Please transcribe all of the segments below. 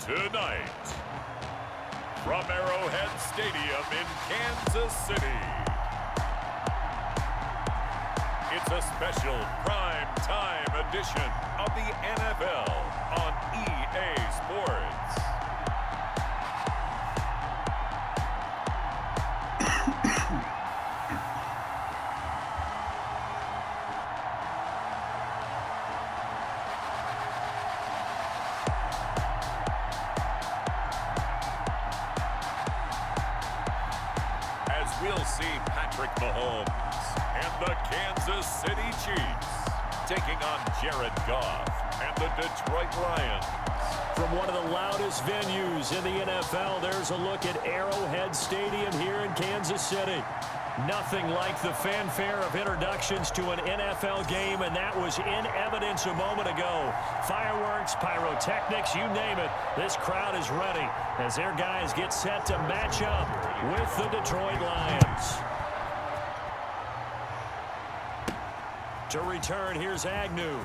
Tonight, from Arrowhead Stadium in Kansas City, it's a special prime time edition of the NFL on EA Sports. We'll see Patrick Maholmes and the Kansas City Chiefs taking on Jared Goff and the Detroit Lions. From one of the loudest venues in the NFL, there's a look at Arrowhead Stadium here in Kansas City. Nothing like the fanfare of introductions to an NFL game, and that was in evidence a moment ago. Fireworks, pyrotechnics, you name it. This crowd is ready as their guys get set to match up with the Detroit Lions. To return, here's Agnew.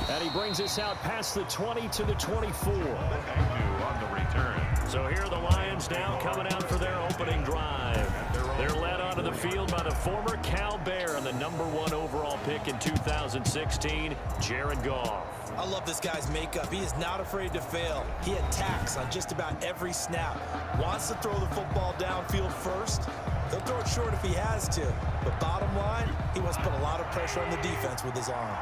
And he brings us out past the 20 to the 24. Agnew on the return. So here are the Lions now coming out for their opening drive. They're led onto the field by the former Cal Bear and the #1 overall pick in 2016, Jared Goff. I love this guy's makeup. He is not afraid to fail. He attacks on just about every snap. Wants to throw the football downfield first. He'll throw it short if he has to. But bottom line, he wants to put a lot of pressure on the defense with his arm.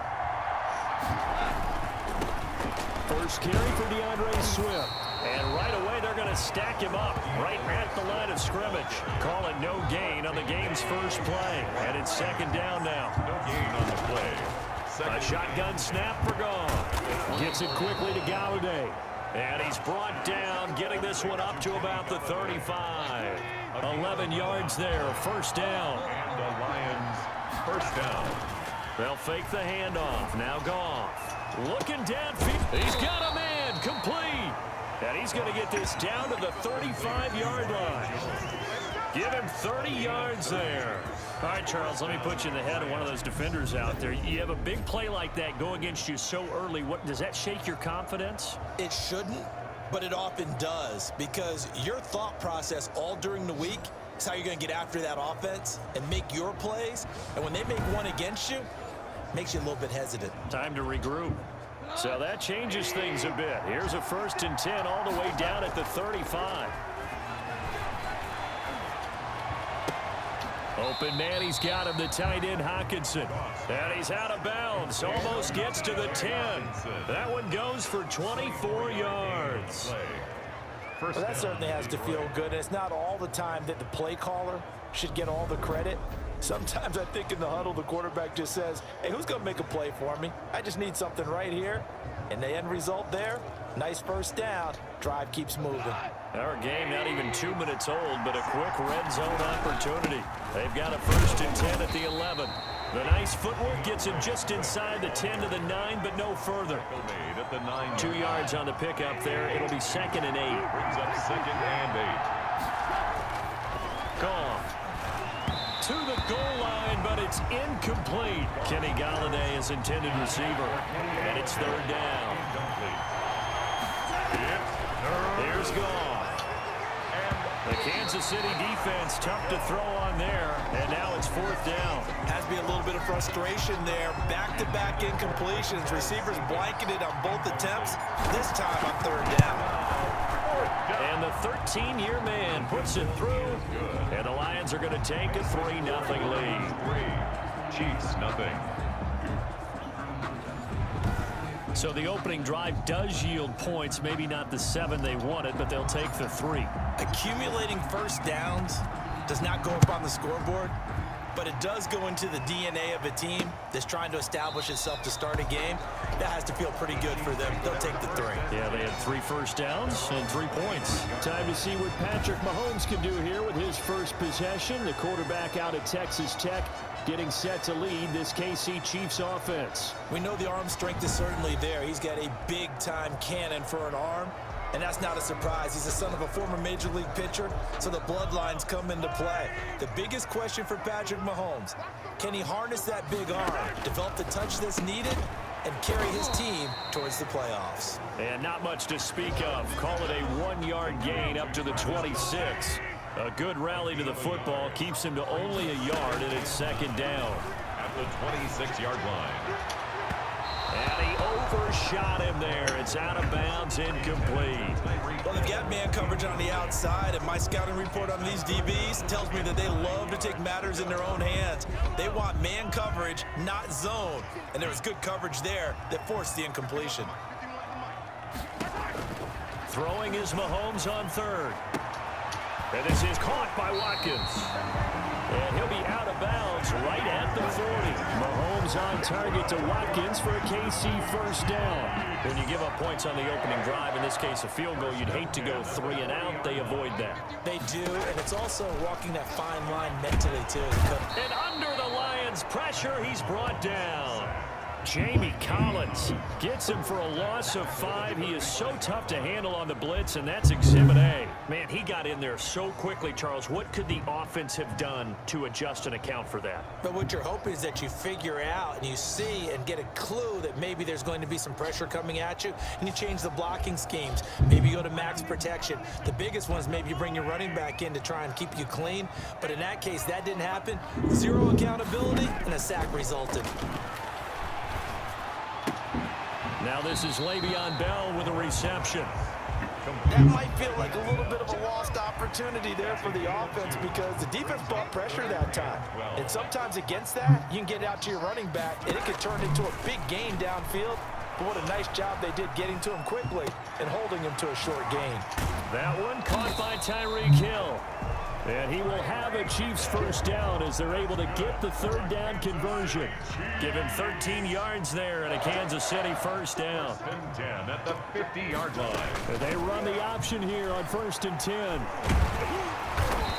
First carry for DeAndre Swift. And right away, they're going to stack him up right at the line of scrimmage. Call it no gain on the game's first play. And it's second down now. No gain on the play. A shotgun snap for Goff. Gets it quickly to Galladay. And he's brought down, getting this one up to about the 35. 11 yards there, first down. And the Lions first down. They'll fake the handoff. Now Goff. Looking downfield. He's got a man complete. And he's going to get this down to the 35-yard line. Give him 30 yards there. All right, Charles, let me put you in the head of one of those defenders out there. You have a big play like that go against you so early. What does that shake your confidence? It shouldn't, but it often does, because your thought process all during the week is how you're going to get after that offense and make your plays. And when they make one against you, it makes you a little bit hesitant. Time to regroup. So that changes things a bit. Here's a 1st and 10 all the way down at the 35. Open man, he's got him, the tight end Hockenson. And he's out of bounds, almost gets to the 10. That one goes for 24 yards. Well, that certainly has to feel good. And it's not all the time that the play caller should get all the credit. Sometimes I think in the huddle, the quarterback just says, hey, who's going to make a play for me? I just need something right here. And the end result there, nice first down. Drive keeps moving. Our game not even 2 minutes old, but a quick red zone opportunity. They've got a 1st and 10 at the 11. The nice footwork gets him just inside the 10 to the 9, but no further. 2 yards on the pickup there. It'll be 2nd and 8. Brings up 2nd and 8. Goff to the goal line, but it's incomplete. Kenny Galladay is intended receiver, and it's 3rd down. Here's Goff. The Kansas City defense tough to throw on there, and now it's 4th down. Has to be a little bit of frustration there. Back-to-back incompletions. Receivers blanketed on both attempts. This time on 3rd down. And the 13-year man puts it through, and the Lions are going to take a 3-0 lead. Chiefs, nothing. So the opening drive does yield points, maybe not the 7 they wanted, but they'll take the 3. Accumulating first downs does not go up on the scoreboard, but it does go into the DNA of a team that's trying to establish itself to start a game. That has to feel pretty good for them. They'll take the 3. Yeah, they had 3 first downs and 3 points. Time to see what Patrick Mahomes can do here with his first possession. The quarterback out at Texas Tech getting set to lead this KC Chiefs offense. We know the arm strength is certainly there. He's got a big-time cannon for an arm. And that's not a surprise. He's the son of a former Major League pitcher, so the bloodlines come into play. The biggest question for Patrick Mahomes, can he harness that big arm, develop the touch that's needed, and carry his team towards the playoffs. And not much to speak of. Call it a 1-yard gain up to the 26. A good rally to the football keeps him to only a yard, and it's second down. At the 26-yard line. And he overshot him there. It's out of bounds, incomplete. Well, they've got man coverage on the outside, and my scouting report on these DBs tells me that they love to take matters in their own hands. They want man coverage, not zone. And there was good coverage there that forced the incompletion. Throwing is Mahomes on third. And this is caught by Watkins. And he'll be out of bounds right at the 40. Mahomes on target to Watkins for a KC first down. When you give up points on the opening drive, in this case a field goal, you'd hate to go 3 and out. They avoid that. They do, and it's also walking that fine line mentally, too. And under the Lions' pressure, he's brought down. Jamie Collins gets him for a loss of 5. He is so tough to handle on the blitz, and that's Exhibit A. Man, he got in there so quickly, Charles. What could the offense have done to adjust and account for that? But what you're hoping is that you figure out and you see and get a clue that maybe there's going to be some pressure coming at you, and you change the blocking schemes. Maybe you go to max protection. The biggest one is maybe you bring your running back in to try and keep you clean. But in that case, that didn't happen. 0 accountability, and a sack resulted. Now this is Le'Veon Bell with a reception. That might feel like a little bit of a lost opportunity there for the offense because the defense brought pressure that time. And sometimes against that, you can get out to your running back, and it could turn into a big gain downfield. But what a nice job they did getting to him quickly and holding him to a short gain. That one caught by Tyreek Hill. And he will have a Chiefs first down as they're able to get the third down conversion. Give him 13 yards there and a Kansas City first down. 10 at the 50-yard line. And they run the option here on 1st and 10.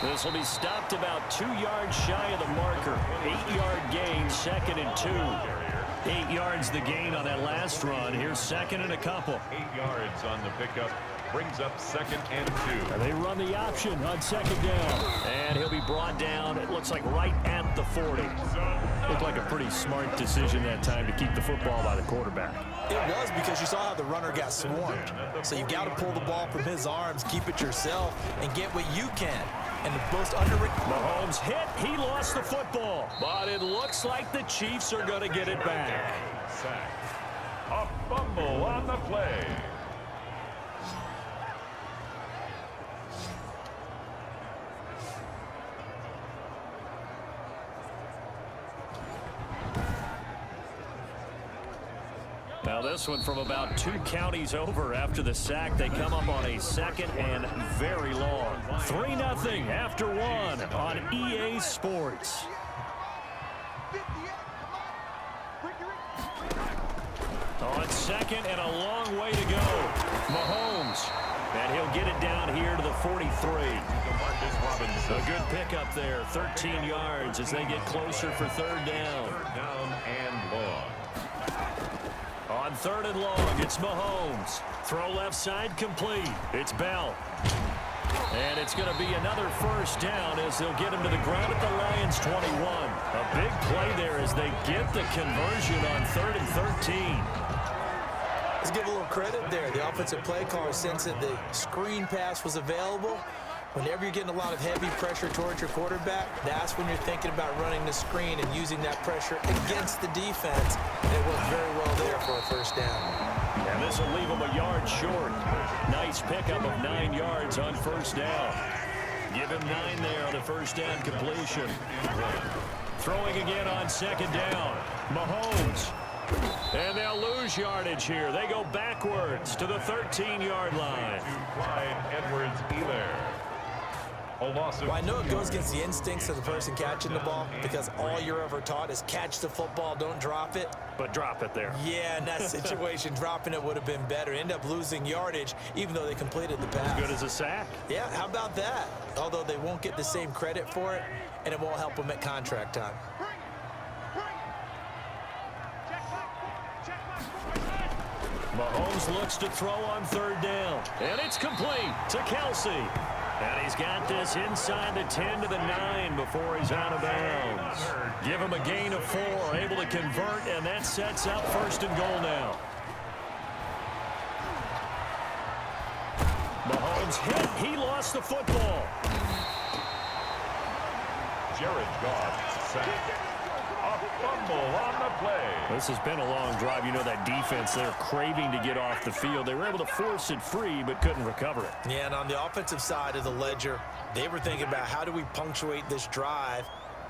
This will be stopped about 2 yards shy of the marker. 8-yard gain, 2nd and 2. 8 yards the gain on that last run. Here's 2nd and a couple. 8 yards on the pickup. Brings up 2nd and 2. And they run the option on 2nd down. And he'll be brought down, it looks like right at the 40. Looked like a pretty smart decision that time to keep the football by the quarterback. It was because you saw how the runner got swarmed. So you got to pull the ball from his arms, keep it yourself, and get what you can. And the most underrated. Mahomes hit. He lost the football. But it looks like the Chiefs are going to get it back. Sack. A fumble on the play. Now this one from about 2 counties over after the sack. They come up on a 2nd and very long. 3-0 after 1 on EA Sports. On 2nd and a long way to go. Mahomes. And he'll get it down here to the 43. A good pickup there. 13 yards as they get closer for 3rd down. 3rd down and long. On 3rd and long, it's Mahomes. Throw left side complete. It's Bell. And it's going to be another first down as they'll get him to the ground at the Lions 21. A big play there as they get the conversion on 3rd and 13. Let's give a little credit there. The offensive play caller sensed that the screen pass was available. Whenever you're getting a lot of heavy pressure towards your quarterback, that's when you're thinking about running the screen and using that pressure against the defense. And it worked very well there for a first down. And this will leave him a yard short. Nice pickup of 9 yards on first down. Give him 9 there on the first down completion. Throwing again on 2nd down. Mahomes. And they'll lose yardage here. They go backwards to the 13-yard line. Clyde Edwards-Helaire. Well, I know it goes against the instincts of the person catching the ball because all you're ever taught is catch the football, don't drop it. But drop it there. Yeah, in that situation, dropping it would have been better. End up losing yardage, even though they completed the pass. As good as a sack. Yeah, how about that? Although they won't get the same credit for it, and it won't help them at contract time. Mahomes looks to throw on 3rd down. And it's complete to Kelsey. And he's got this inside the 10 to the 9 before he's out of bounds. Give him a gain of 4, able to convert, and that sets up 1st and goal now. Mahomes hit. He lost the football. Jared Goff sacked. A fumble on the play. This has been a long drive. You know that defense, they're craving to get off the field. They were able to force it free, but couldn't recover it. Yeah, and on the offensive side of the ledger, they were thinking about how do we punctuate this drive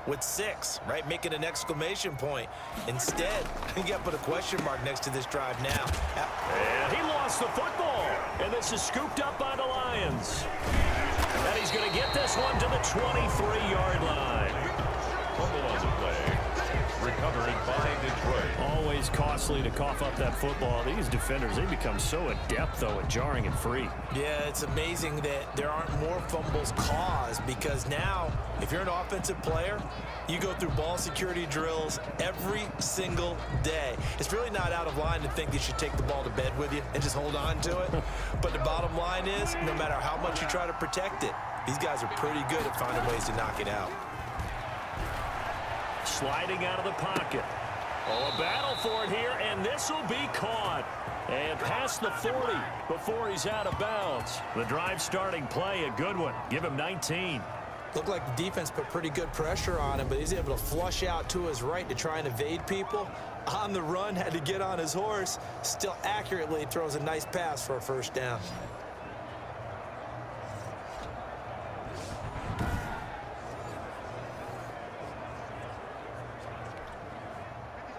with 6, right? Make it an exclamation point. Instead, you got to put a question mark next to this drive now. And he lost the football. And this is scooped up by the Lions. And he's going to get this one to the 23-yard line. Fumble on the play. Recovered by Detroit. Always costly to cough up that football. These defenders, they become so adept, though, at jarring it free. Yeah, it's amazing that there aren't more fumbles caused because now, if you're an offensive player, you go through ball security drills every single day. It's really not out of line to think you should take the ball to bed with you and just hold on to it. But the bottom line is, no matter how much you try to protect it, these guys are pretty good at finding ways to knock it out. Sliding out of the pocket. Oh, a battle for it here, and this will be caught. And past the 40 before he's out of bounds. The drive starting play, a good one. Give him 19. Looked like the defense put pretty good pressure on him, but he's able to flush out to his right to try and evade people. On the run, had to get on his horse. Still accurately throws a nice pass for a 1st down.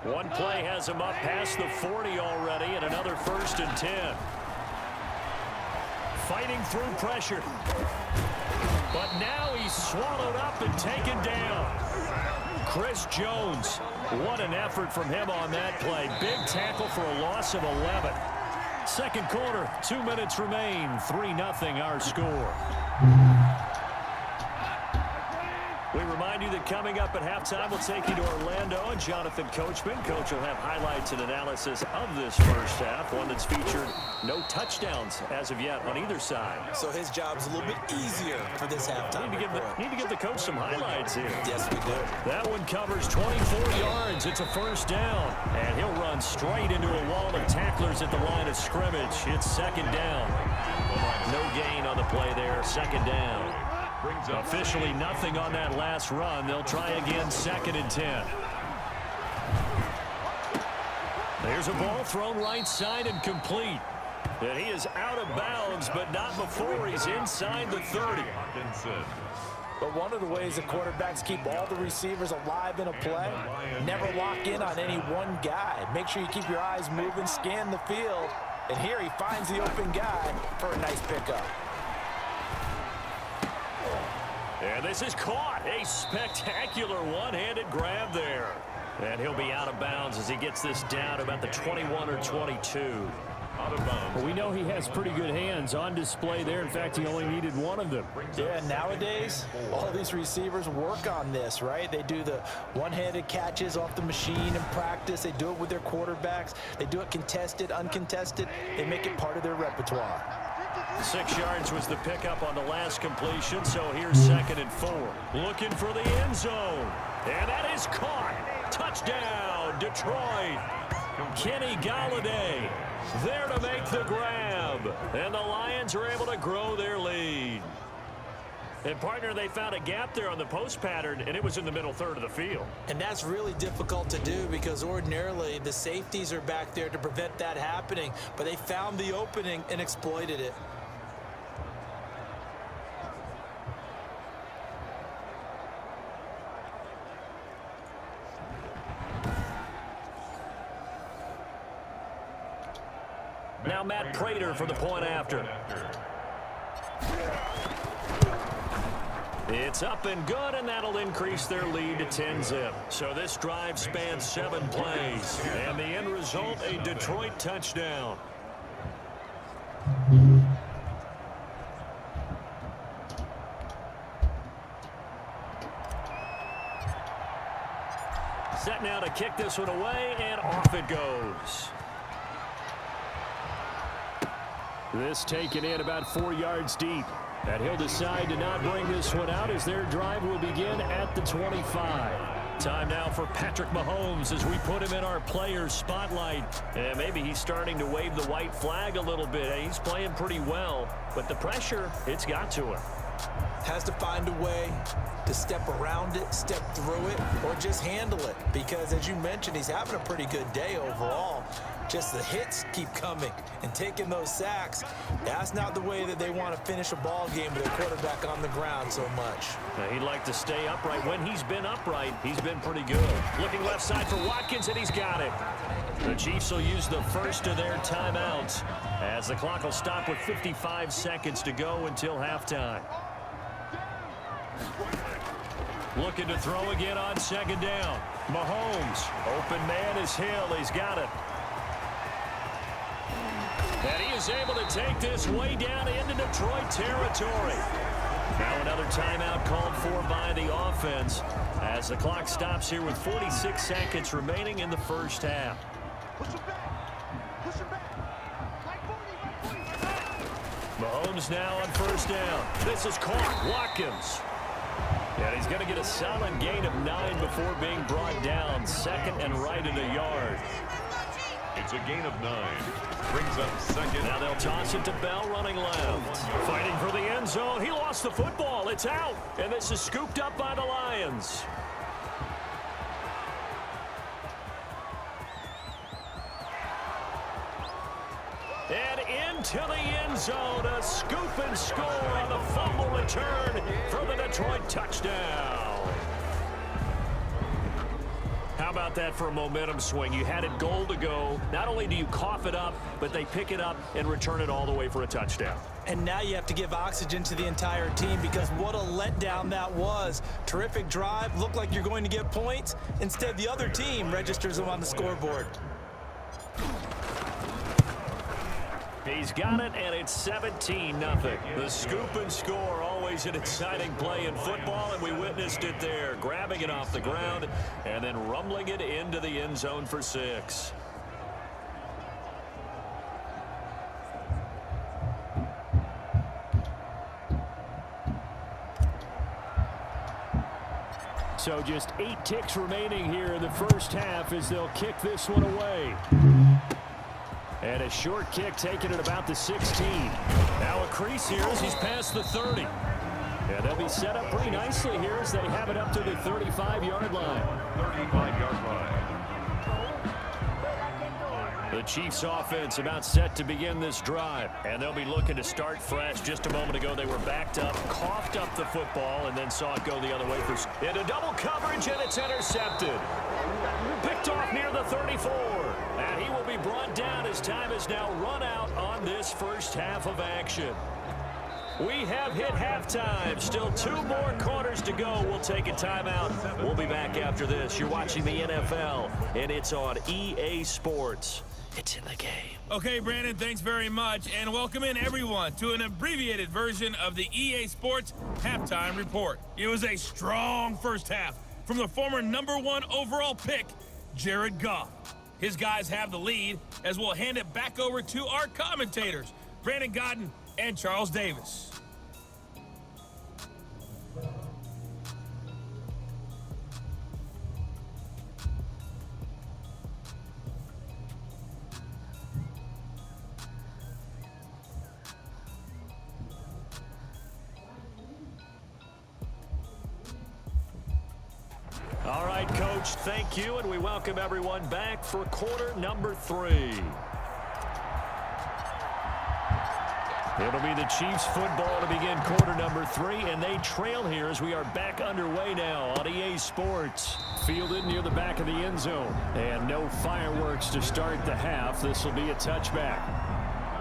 One play has him up past the 40 already, and another 1st and 10. Fighting through pressure. But now he's swallowed up and taken down. Chris Jones, what an effort from him on that play. Big tackle for a loss of 11. 2nd quarter, 2 minutes remain. 3-0 our score. We remind you that coming up at halftime, we'll take you to Orlando and Jonathan Coachman. Coach will have highlights and analysis of this 1st half, one that's featured no touchdowns as of yet on either side. So his job's a little bit easier for this halftime. Need to give the coach some highlights here. Yes, we do. That one covers 24 yards. It's a 1st down. And he'll run straight into a wall of tacklers at the line of scrimmage. It's 2nd down. No gain on the play there. 2nd down. Officially nothing on that last run. They'll try again 2nd and 10. There's a ball thrown right side and complete. And he is out of bounds, but not before he's inside the 30. But one of the ways the quarterbacks keep all the receivers alive in a play, never lock in on any one guy. Make sure you keep your eyes moving, scan the field. And here he finds the open guy for a nice pickup. And this is caught. A spectacular one-handed grab there. And he'll be out of bounds as he gets this down about the 21 or 22. Out of bounds. Well, we know he has pretty good hands on display there. In fact, he only needed one of them. Yeah, nowadays, all these receivers work on this, right? They do the one-handed catches off the machine in practice. They do it with their quarterbacks. They do it contested, uncontested. They make it part of their repertoire. 6 yards was the pickup on the last completion, so here's 2nd and 4. Looking for the end zone. And that is caught. Touchdown, Detroit. Kenny Galladay there to make the grab. And the Lions are able to grow their lead. And, partner, they found a gap there on the post pattern, and it was in the middle 3rd of the field. And that's really difficult to do because ordinarily the safeties are back there to prevent that happening. But they found the opening and exploited it. Now Matt Prater for the point after. It's up and good, and that'll increase their lead to 10-zip. So this drive spans 7 plays, and the end result, a Detroit touchdown. Set now to kick this one away, and off it goes. This taken in about 4 yards deep. And he'll decide to not bring this one out as their drive will begin at the 25. Time now for Patrick Mahomes as we put him in our player spotlight. And maybe he's starting to wave the white flag a little bit. He's playing pretty well, but the pressure, it's got to him. Has to find a way to step around it, step through it, or just handle it. Because as you mentioned, he's having a pretty good day overall. Just the hits keep coming and taking those sacks. That's not the way that they want to finish a ball game with a quarterback on the ground so much. Now, he'd like to stay upright. When he's been upright, he's been pretty good. Looking left side for Watkins, and he's got it. The Chiefs will use the first of their timeouts as the clock will stop with 55 seconds to go until halftime. Looking to throw again on second down. Mahomes, open man is Hill. He's got it. And he is able to take this way down into Detroit territory. Now another timeout called for by the offense as the clock stops here with 46 seconds remaining in the first half. Mahomes now on first down. This is caught. Watkins. And he's going to get a solid gain of 9 before being brought down. Second and right in the yard. It's a gain of 9. Brings up second. Now they'll toss it to Bell running left. Fighting for the end zone. He lost the football. It's out. And this is scooped up by the Lions. And into the end zone. A scoop and score on the fumble return for the Detroit touchdown. How about that for a momentum swing? You had it goal to go. Not only do you cough it up, but they pick it up and return it all the way for a touchdown. And now you have to give oxygen to the entire team because what a letdown that was. Terrific drive. Looked like you're going to get points. Instead, the other team registers them on the scoreboard. He's got it, and it's 17-0. The scoop and score, always an exciting play in football, and we witnessed it there. Grabbing it off the ground and then rumbling it into the end zone for 6. So just 8 ticks remaining here in the first half as they'll kick this one away. And a short kick taken at about the 16. Now a crease here as he's past the 30. And they'll be set up pretty nicely here as they have it up to the 35-yard line. 35-yard line. The Chiefs offense about set to begin this drive. And they'll be looking to start fresh. Just a moment ago, they were backed up, coughed up the football, and then saw it go the other way. Into double coverage, and it's intercepted. Picked off near the 34. And he will be brought down as time is now run out on this first half of action. We have hit halftime. Still 2 more quarters to go. We'll take a timeout. We'll be back after this. You're watching the NFL, and it's on EA Sports. It's in the game. Okay, Brandon, thanks very much. And welcome in, everyone, to an abbreviated version of the EA Sports Halftime Report. It was a strong first half from the former #1 overall pick, Jared Goff. His guys have the lead as we'll hand it back over to our commentators, Brandon Godden and Charles Davis. All right, Coach, thank you, and we welcome everyone back for quarter number 3. It'll be the Chiefs football to begin quarter number 3, and they trail here as we are back underway now on EA Sports. Fielded near the back of the end zone, and no fireworks to start the half. This will be a touchback.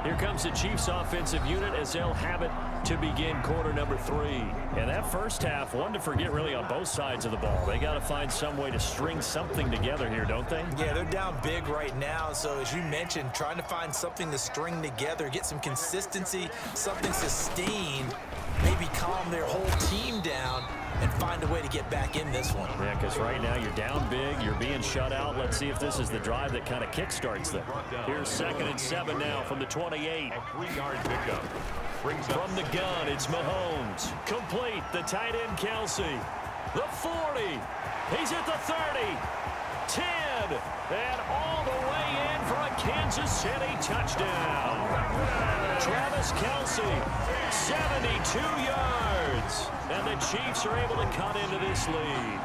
Here comes the Chiefs offensive unit as they'll have it to begin quarter number 3. And that first half, one to forget really on both sides of the ball. They got to find some way to string something together here, don't they? Yeah, they're down big right now. So as you mentioned, trying to find something to string together, get some consistency, something sustained, maybe calm their whole team down and find a way to get back in this one. Yeah, because right now you're down big, you're being shut out. Let's see if this is the drive that kind of kickstarts them. Here's 2nd and 7 now from the 28. A 3-yard pickup. From the gun, it's Mahomes. Complete, the tight end, Kelsey. The 40. He's at the 30. 10. And all the way in for a Kansas City touchdown. Travis Kelsey, 72 yards. And the Chiefs are able to cut into this lead.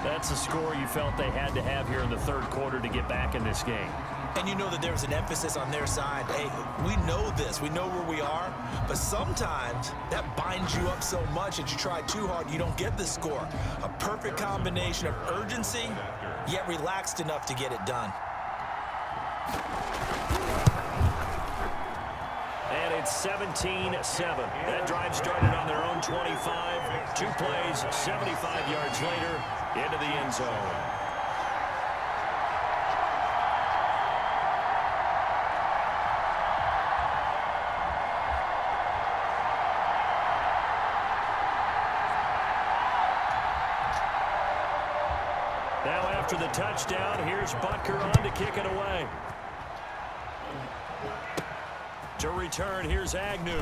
That's a score you felt they had to have here in the 3rd quarter to get back in this game. And you know that there's an emphasis on their side. Hey, we know this. We know where we are. But sometimes that binds you up so much that you try too hard, you don't get the score. A perfect combination of urgency, yet relaxed enough to get it done. And it's 17-7. That drive started on their own 25. 2 plays, 75 yards later, into the end zone. Now after the touchdown, here's Butker on to kick it away. To return, here's Agnew.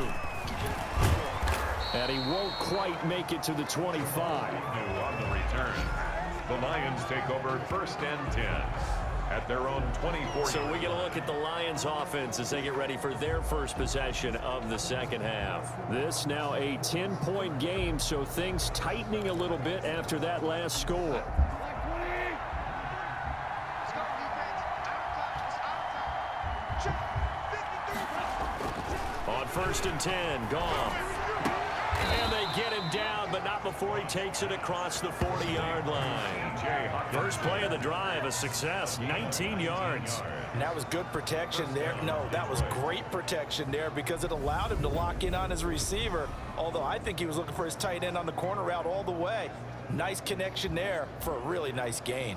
And he won't quite make it to the 25. Agnew on the return. The Lions take over 1st and 10 at their own 24. So we get a look at the Lions offense as they get ready for their first possession of the 2nd half. This now a 10-point game, so things tightening a little bit after that last score. On 1st and 10, Goff. And they get him down, but not before he takes it across the 40-yard line. First play of the drive, a success, 19 yards. And that was good protection there. No, that was great protection there because it allowed him to lock in on his receiver, although I think he was looking for his tight end on the corner route all the way. Nice connection there for a really nice gain.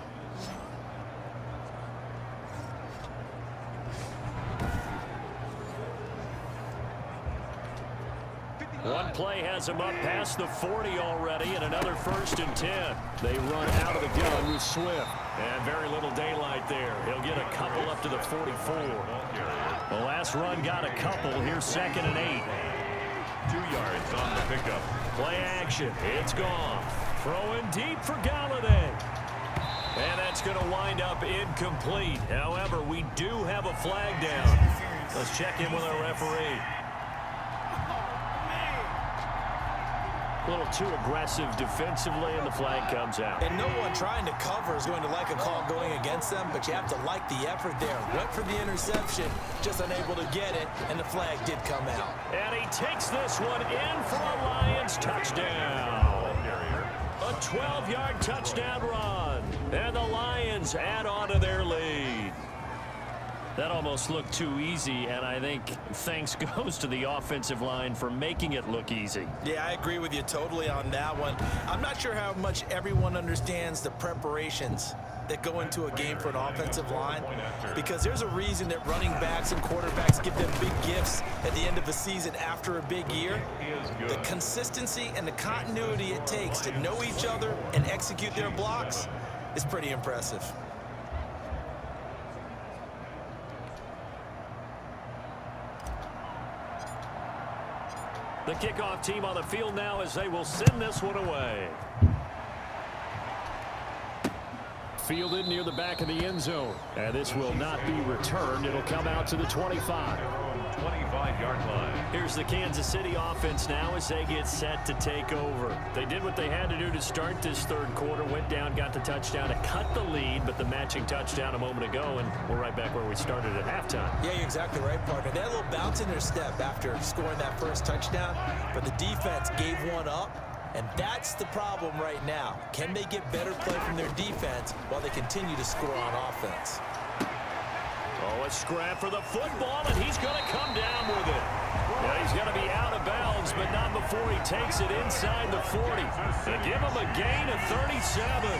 One play has him up past the 40 already, and another 1st and 10. They run out of the gun with Swift. And very little daylight there. He'll get a couple up to the 44. The last run got a couple. Here's 2nd and 8. 2 yards on the pickup. Play action. It's Goff. Throwing deep for Galladay. And that's going to wind up incomplete. However, we do have a flag down. Let's check in with our referee. A little too aggressive defensively, and the flag comes out. And no one trying to cover is going to like a call going against them, but you have to like the effort there. Went for the interception, just unable to get it, and the flag did come out. And he takes this one in for a Lions touchdown. A 12-yard touchdown run. And the Lions add on to their lead. That almost looked too easy, and I think thanks goes to the offensive line for making it look easy. Yeah, I agree with you totally on that one. I'm not sure how much everyone understands the preparations that go into a game for an offensive line, because there's a reason that running backs and quarterbacks give them big gifts at the end of the season after a big year. The consistency and the continuity it takes to know each other and execute their blocks is pretty impressive. The kickoff team on the field now as they will send this one away. Fielded near the back of the end zone. And this will not be returned. It'll come out to the 25. 25-yard line. Here's the Kansas City offense now as they get set to take over. They did what they had to do to start this 3rd quarter. Went down, got the touchdown to cut the lead, but the matching touchdown a moment ago, and we're right back where we started at halftime. Yeah, you're exactly right, partner. They had a little bounce in their step after scoring that first touchdown, but the defense gave one up, and that's the problem right now. Can they get better play from their defense while they continue to score on offense? Oh, a scrap for the football, and he's going to come down with it. Yeah, he's going to be out of bounds, but not before he takes it inside the 40. They give him a gain of 37.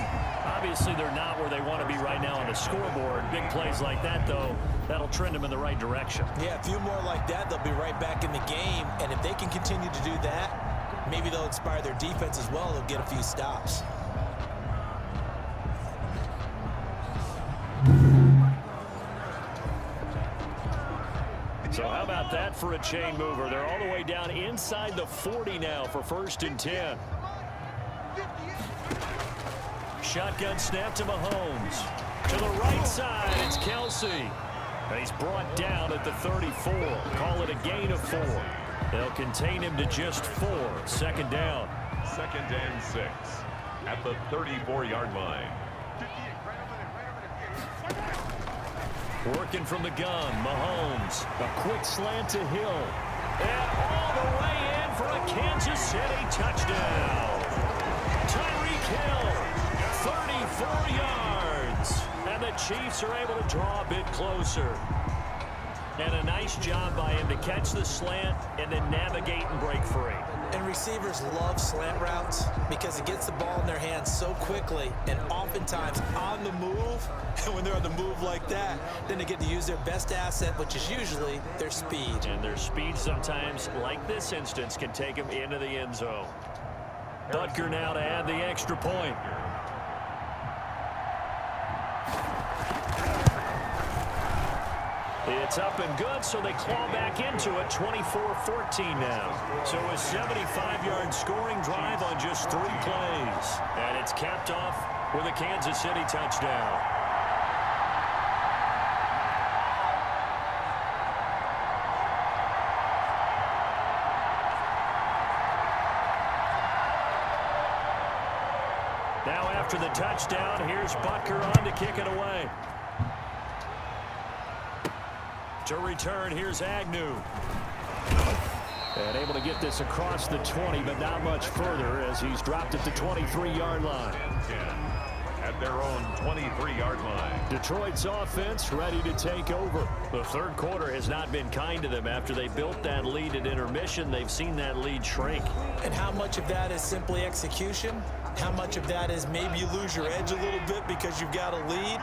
Obviously, they're not where they want to be right now on the scoreboard. Big plays like that, though, that'll trend them in the right direction. Yeah, a few more like that, they'll be right back in the game. And if they can continue to do that, Maybe they'll inspire their defense as well. They'll get a few stops. So how about that for a chain mover? They're all the way down inside the 40 now for 1st and 10. Shotgun snap to Mahomes. To the right side, it's Kelsey. And he's brought down at the 34. Call it a gain of 4. They'll contain him to just 4. 2nd down. 2nd and 6 at the 34-yard line. Working from the gun, Mahomes. A quick slant to Hill. And all the way in for a Kansas City touchdown. Tyreek Hill, 34 yards. And the Chiefs are able to draw a bit closer. And a nice job by him to catch the slant and then navigate and break free. And receivers love slant routes because it gets the ball in their hands so quickly and oftentimes on the move. And when they're on the move like that, then they get to use their best asset, which is usually their speed. And their speed sometimes, like this instance, can take them into the end zone. Butker now to add the extra point. It's up and good, so they claw back into it, 24-14 now. So a 75-yard scoring drive on just 3 plays. And it's capped off with a Kansas City touchdown. Now after the touchdown, here's Butker on to kick it away. To return, here's Agnew. And able to get this across the 20, but not much further as he's dropped at the 23-yard line. At their own 23-yard line. Detroit's offense ready to take over. The 3rd quarter has not been kind to them. After they built that lead at intermission, they've seen that lead shrink. And how much of that is simply execution? How much of that is maybe you lose your edge a little bit because you've got a lead?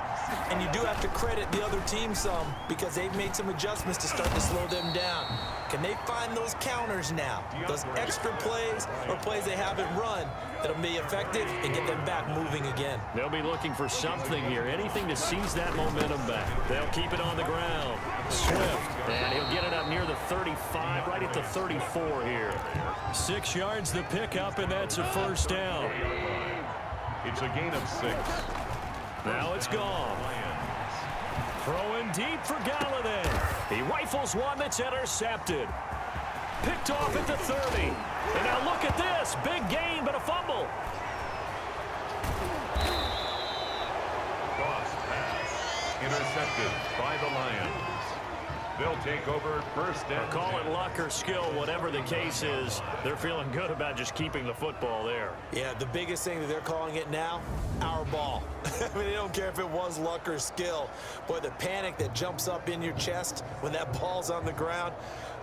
And you do have to credit the other team some because they've made some adjustments to start to slow them down. Can they find those counters now? Those extra plays or plays they haven't run that'll be effective and get them back moving again. They'll be looking for something here, anything to seize that momentum back. They'll keep it on the ground. Swift, and he'll get it up near the 35, right at the 34 here. 6 yards the pickup, and that's a 1st down. It's a gain of 6. Now it's gone. Throwing deep for Galladay. He rifles one that's intercepted. Picked off at the 30. And now look at this. Big gain, but a fumble. Cross pass. Intercepted by the Lions. They'll take over 1st and 10. Call it luck or skill, whatever the case is. They're feeling good about just keeping the football there. Yeah, the biggest thing that they're calling it now, our ball. I mean, they don't care if it was luck or skill. Boy, the panic that jumps up in your chest when that ball's on the ground,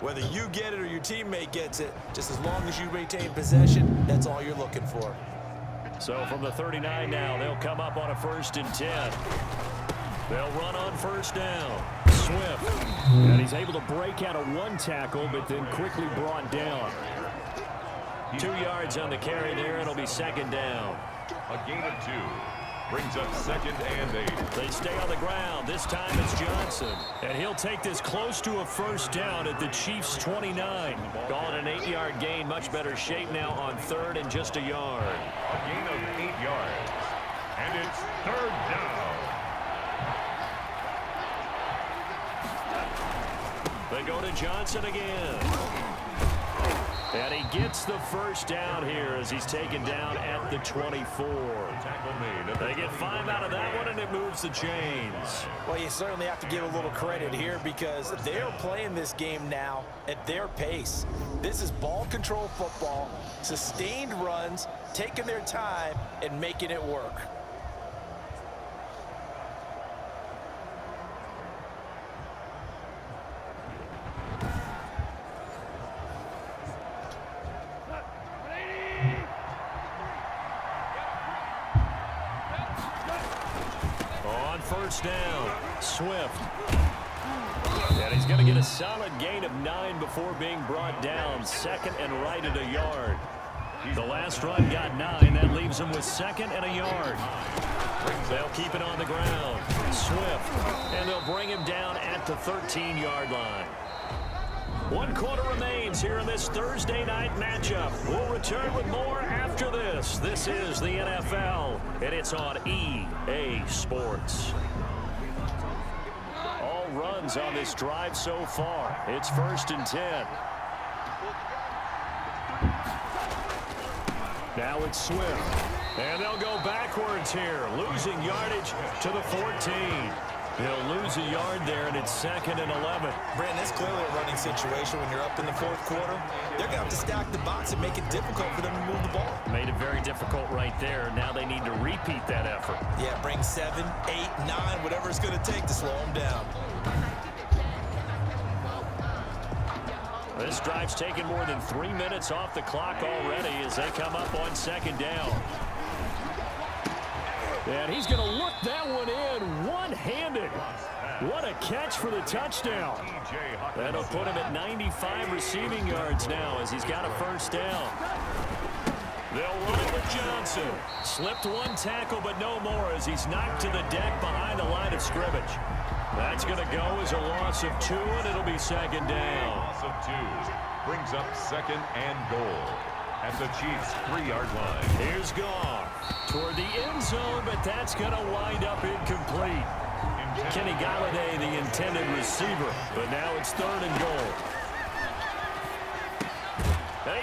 whether you get it or your teammate gets it, just as long as you retain possession, that's all you're looking for. So from the 39 now, they'll come up on a 1st and 10. They'll run on 1st down. Swift. And he's able to break out of 1 tackle, but then quickly brought down. 2 yards on the carry there. It'll be 2nd down. A gain of 2. Brings up 2nd and 8. They stay on the ground. This time it's Johnson. And he'll take this close to a 1st down at the Chiefs' 29. Call it an 8-yard gain. Much better shape now on 3rd and just a yard. A gain of 8 yards. And it's 3rd down. They go to Johnson again. And he gets the 1st down here as he's taken down at the 24. Tackle made. They get 5 out of that one, and it moves the chains. Well, you certainly have to give a little credit here because they're playing this game now at their pace. This is ball control football, sustained runs, taking their time, and making it work. On 1st down, Swift. And he's going to get a solid gain of 9 before being brought down. 2nd and right at a yard. The last run got 9. That leaves them with 2nd and a yard. They'll keep it on the ground. Swift. And they'll bring him down at the 13-yard line. 1 quarter remains here in this Thursday night matchup. We'll return with more after this. This is the NFL, and it's on EA Sports. All runs on this drive so far. It's 1st and 10. Now it's Swift. And they'll go backwards here, losing yardage to the 14. They'll lose a yard there, and it's 2nd and 11. Brandon, it's clearly a running situation when you're up in the 4th quarter. They're going to have to stack the box and make it difficult for them to move the ball. Made it very difficult right there. Now they need to repeat that effort. Yeah, bring 7, 8, 9, whatever it's going to take to slow them down. This drive's taken more than 3 minutes off the clock already as they come up on 2nd down. And he's going to look that one in one-handed. What a catch for the touchdown. That'll put him at 95 receiving yards now as he's got a 1st down. They'll run it with Johnson. Slipped 1 tackle, but no more as he's knocked to the deck behind the line of scrimmage. That's going to go as a loss of 2, and it'll be 2nd down. Loss of 2 brings up 2nd and goal at the Chiefs' 3-yard line. Here's Goff toward the end zone, but that's going to wind up incomplete. Kenny Galladay, the intended receiver, but now it's 3rd and goal.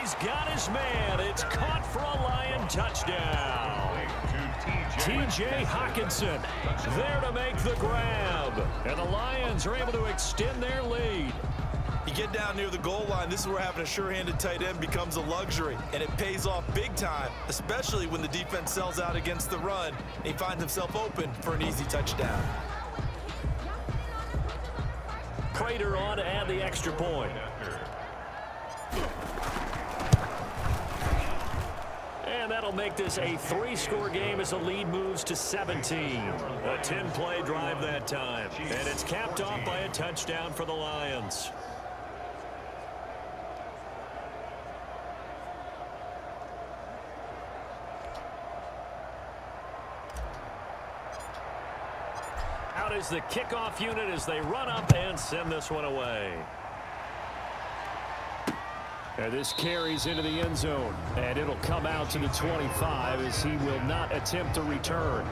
He's got his man. It's caught for a Lion touchdown. T.J. Hockenson there to make the grab. And the Lions are able to extend their lead. You get down near the goal line, this is where having a sure-handed tight end becomes a luxury, and it pays off big time, especially when the defense sells out against the run, and he finds himself open for an easy touchdown. Prater on to add the extra point. And that'll make this a 3-score game as the lead moves to 17. A 10-play drive that time, and it's capped off by a touchdown for the Lions. Out is the kickoff unit as they run up and send this one away. And this carries into the end zone, and it'll come out to the 25 as he will not attempt to return.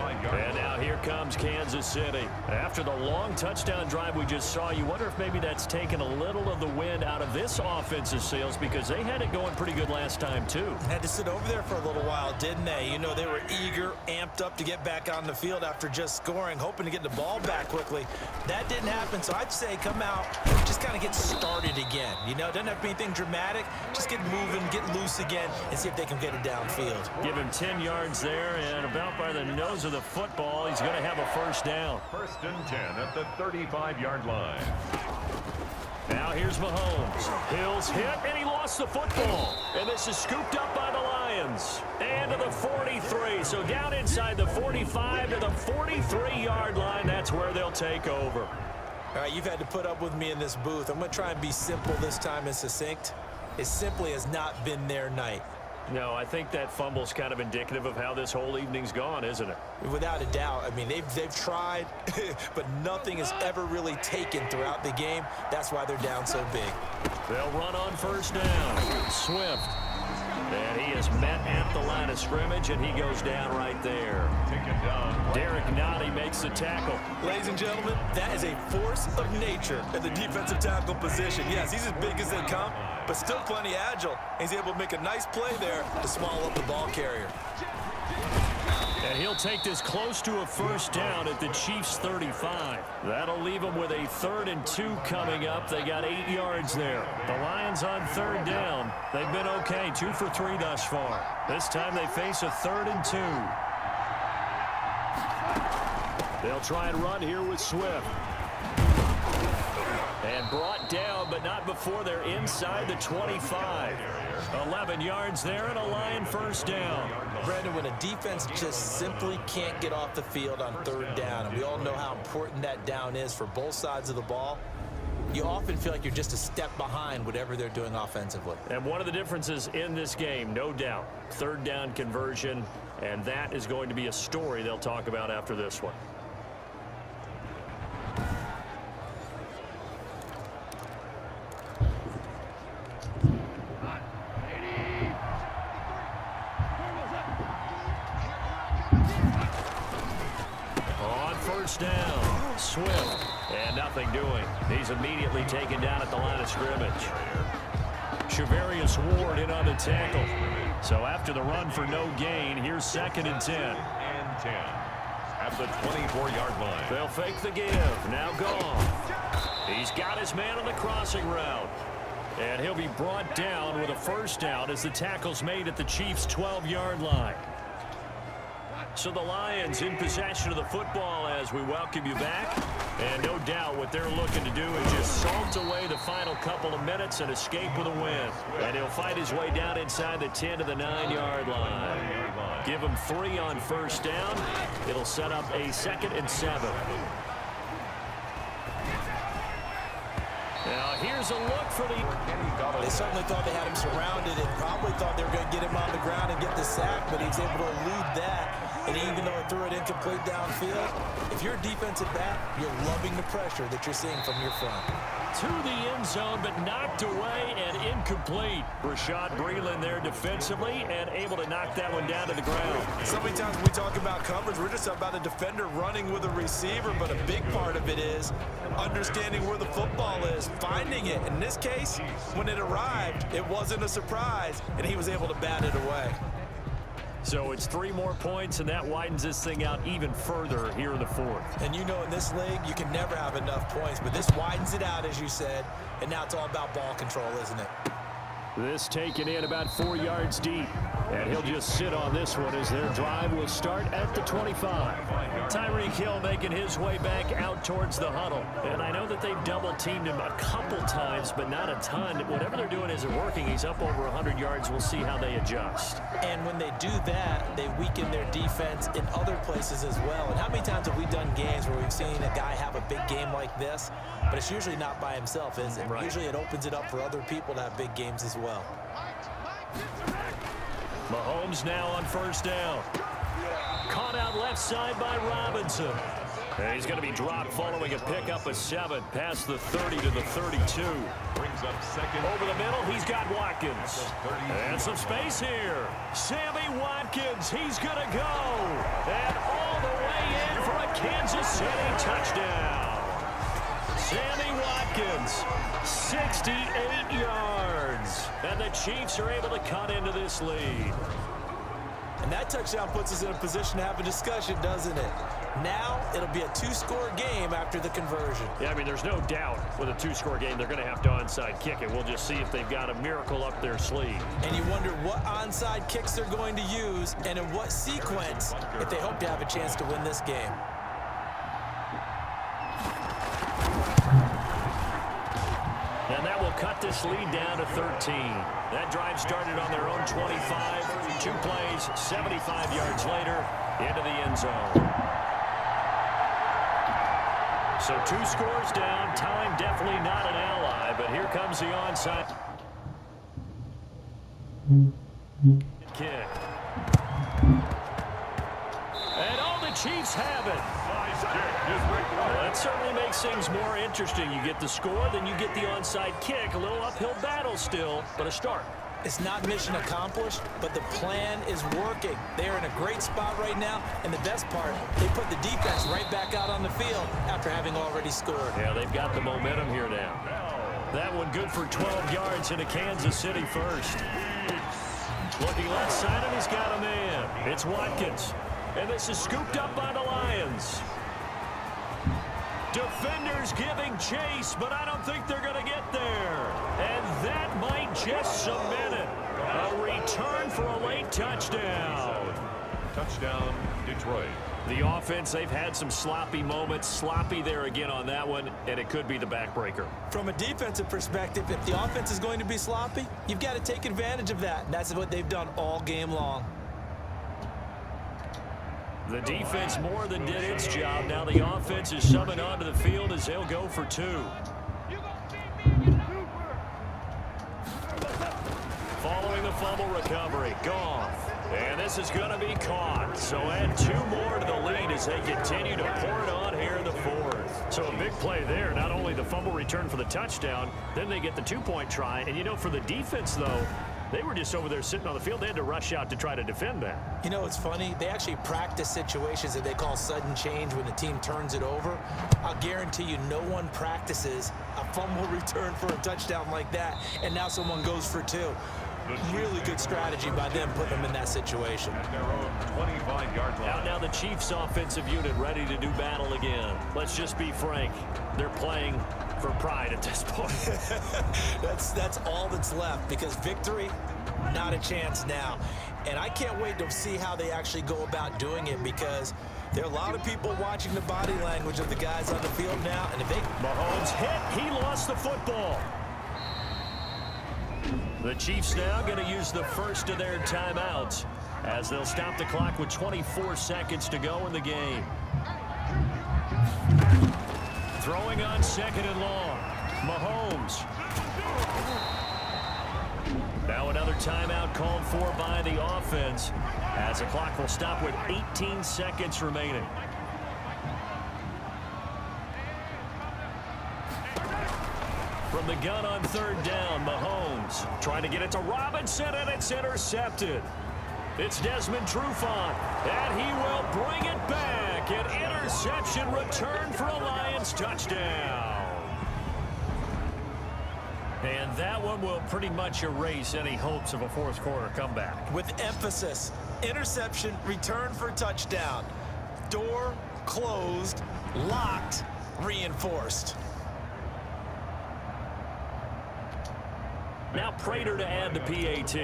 And now here comes Kansas City. After the long touchdown drive we just saw, you wonder if maybe that's taken a little of the wind out of this offensive sails because they had it going pretty good last time too. Had to sit over there for a little while, didn't they? You know, they were eager, amped up to get back on the field after just scoring, hoping to get the ball back quickly. That didn't happen, so I'd say come out, just kind of get started again. You know, it doesn't have to be anything dramatic. Just get moving, get loose again, and see if they can get it downfield. Give him 10 yards there, and about by the nose of the football, he's going to have a 1st down. 1st and 10 at the 35-yard line. Now here's Mahomes. Hill's hit, and he lost the football. And this is scooped up by the Lions. And to the 43. So down inside the 45 to the 43-yard line. That's where they'll take over. All right, you've had to put up with me in this booth. I'm going to try and be simple this time and succinct. It simply has not been their night. No, I think that fumble's kind of indicative of how this whole evening's gone, isn't it? Without a doubt. I mean, they've tried, but nothing has ever really taken throughout the game. That's why they're down so big. They'll run on 1st down. Swift. And he is met at the line of scrimmage, and he goes down right there. Derek Nottie makes the tackle. Ladies and gentlemen, that is a force of nature at the defensive tackle position. Yes, he's as big as they come, but still plenty agile. He's able to make a nice play there to swallow up the ball carrier. And he'll take this close to a 1st down at the Chiefs' 35. That'll leave them with a 3rd and 2 coming up. They got 8 yards there. The Lions on 3rd down. They've been okay, 2 for 3 thus far. This time they face a 3rd and 2. They'll try and run here with Swift. And brought down, but not before they're inside the 25. 11 yards there and a Lion 1st down. Brandon, when a defense just simply can't get off the field on 3rd down, and we all know how important that down is for both sides of the ball, you often feel like you're just a step behind whatever they're doing offensively. And one of the differences in this game, no doubt, third down conversion, and that is going to be a story they'll talk about after this one. On first down, Swift, and nothing doing. He's immediately taken down at the line of scrimmage. Shavarius Ward in on the tackle. So after the run for no gain, here's 2nd and 10. And 10 at the 24-yard line. They'll fake the give. Now Goff. He's got his man on the crossing route. And he'll be brought down with a first down as the tackle's made at the Chiefs' 12-yard line. So the Lions in possession of the football as we welcome you back. And no doubt what they're looking to do is just salt away the final couple of minutes and escape with a win. And he'll fight his way down inside the 10 to the 9-yard line. Give him 3 on first down. It'll set up a 2nd and 7. Now here's a look for the... They certainly thought they had him surrounded and probably thought they were going to get him on the ground and get the sack, but he was able to elude that. And even though he threw it incomplete downfield, if you're a defensive back, you're loving the pressure that you're seeing from your front. To the end zone, but knocked away and incomplete. Rashad Breeland there defensively and able to knock that one down to the ground. So many times when we talk about coverage, we're just about a defender running with a receiver, but a big part of it is understanding where the football is, finding it. In this case, when it arrived, it wasn't a surprise, and he was able to bat it away. So it's 3 more points, and that widens this thing out even further here in the 4th. And you know in this league, you can never have enough points, but this widens it out, as you said, and now it's all about ball control, isn't it? This taken in about 4 yards deep. And he'll just sit on this one as their drive will start at the 25. Tyreek Hill making his way back out towards the huddle. And I know that they've double-teamed him a couple times, but not a ton. Whatever they're doing isn't working. He's up over 100 yards. We'll see how they adjust. And when they do that, they weaken their defense in other places as well. And how many times have we done games where we've seen a guy have a big game like this? But it's usually not by himself, is it? Right. Usually it opens it up for other people to have big games as well. Mahomes now on first down. Caught out left side by Robinson. And he's going to be dropped following a pickup of 7 past the 30 to the 32. Brings up 2nd. Over the middle, he's got Watkins. And some space here. Sammy Watkins, he's going to go. And all the way in for a Kansas City touchdown. Sammy Watkins, 68 yards. And the Chiefs are able to cut into this lead. And that touchdown puts us in a position to have a discussion, doesn't it? Now it'll be a 2-score game after the conversion. Yeah, I mean, there's no doubt with a 2-score game, they're going to have to onside kick it. We'll just see if they've got a miracle up their sleeve. And you wonder what onside kicks they're going to use and in what sequence if they hope to have a chance to win this game. And that will cut this lead down to 13. That drive started on their own 25. 2 plays, 75 yards later, into the end zone. So 2 scores down. Time definitely not an ally, but here comes the onside kick. And all the Chiefs have it. That certainly makes things more interesting. You get the score, then you get the onside kick. A little uphill battle still, but a start. It's not mission accomplished, but the plan is working. They're in a great spot right now, and the best part, they put the defense right back out on the field after having already scored. Yeah, they've got the momentum here now. That one good for 12 yards into Kansas City first. Looking left side, and he's got a man. It's Watkins. And this is scooped up by the Lions. Defenders giving chase, but I don't think they're going to get there. And that might just cement it. A return for a late touchdown. Touchdown, Detroit. The offense, they've had some sloppy moments. Sloppy there again on that one, and it could be the backbreaker. From a defensive perspective, if the offense is going to be sloppy, you've got to take advantage of that. And that's what they've done all game long. The defense more than did its job. Now the offense is summoned onto the field as they'll go for 2. fumble recovery. Goff. And this is going to be caught. So add 2 more to the lead as they continue to pour it on here in the 4th. So a big play there. Not only the fumble return for the touchdown, then they get the 2-point try. And, you know, for the defense, though, they were just over there sitting on the field. They had to rush out to try to defend that. You know, it's funny. They actually practice situations that they call sudden change when the team turns it over. I'll guarantee you no one practices a fumble return for a touchdown like that, and now someone goes for 2. Really good strategy by them putting them in that situation. At their own 25-yard line. Out now the Chiefs offensive unit ready to do battle again. Let's just be frank. They're playing for pride at this point. That's all that's left, because victory, not a chance now. And I can't wait to see how they actually go about doing it, because there are a lot of people watching the body language of the guys on the field now. And if they... Mahomes hit. He lost the football. The Chiefs now going to use the first of their timeouts as they'll stop the clock with 24 seconds to go in the game. Throwing on 2nd and long. Mahomes. Now another timeout called for by the offense as the clock will stop with 18 seconds remaining. From the gun on 3rd down, Mahomes trying to get it to Robinson, and it's intercepted. It's Desmond Trufant, and he will bring it back. An interception return for a Lions touchdown. And that one will pretty much erase any hopes of a 4th quarter comeback. With emphasis, interception, return for touchdown. Door closed, locked, reinforced. Now Prater to add the PAT.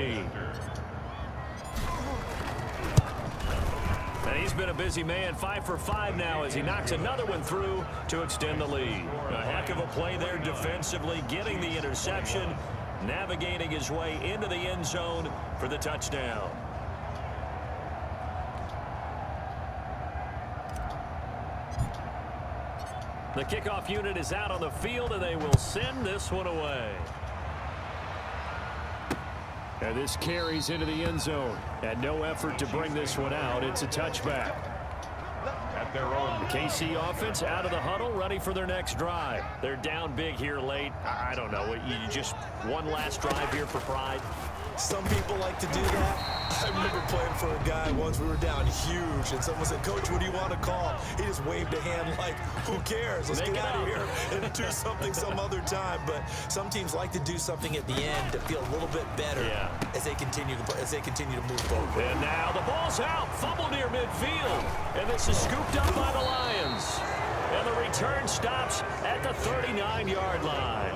And he's been a busy man, 5 for 5 now as he knocks another one through to extend the lead. A heck of a play there defensively, getting the interception, navigating his way into the end zone for the touchdown. The kickoff unit is out on the field, and they will send this one away. And this carries into the end zone. And no effort to bring this one out. It's a touchback. At their own. KC offense out of the huddle, ready for their next drive. They're down big here late. I don't know. You just one last drive here for pride. Some people like to do that. I remember playing for a guy once. We were down huge, and someone said, "Coach, what do you want to call?" He just waved a hand like, "Who cares? Let's get out of here and do something some other time." But some teams like to do something at the end to feel a little bit better as they continue to move forward. And now the ball's out, fumble near midfield, and this is scooped up by the Lions. And the return stops at the 39-yard line.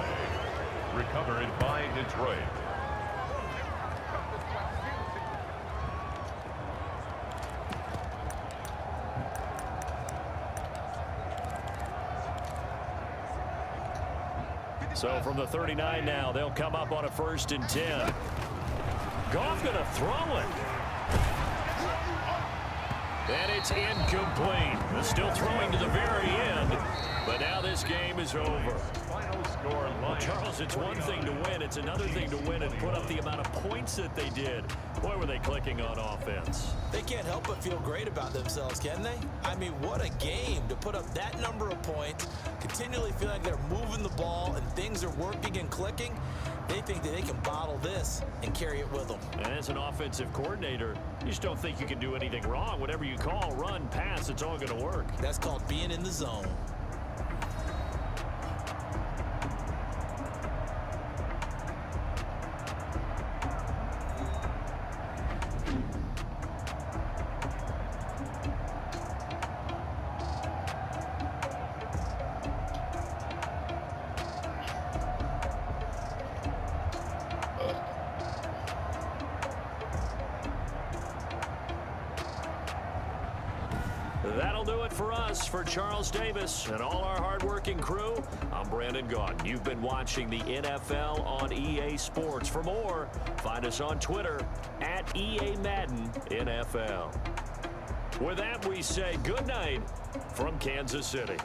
Recovered by Detroit. So from the 39 now, they'll come up on a 1st and 10. Goff going to throw it. And it's incomplete. They're still throwing to the very end, but now this game is over. Well, Charles, it's one thing to win. It's another thing to win and put up the amount of points that they did. Boy, were they clicking on offense. They can't help but feel great about themselves, can they? I mean, what a game to put up that number of points, continually feeling like they're moving the ball and things are working and clicking. They think that they can bottle this and carry it with them. And as an offensive coordinator, you just don't think you can do anything wrong. Whatever you call, run, pass, it's all going to work. That's called being in the zone. That'll do it for us. For Charles Davis and all our hardworking crew, I'm Brandon Gaudin. You've been watching the NFL on EA Sports. For more, find us on Twitter at EA Madden NFL. With that, we say good night from Kansas City.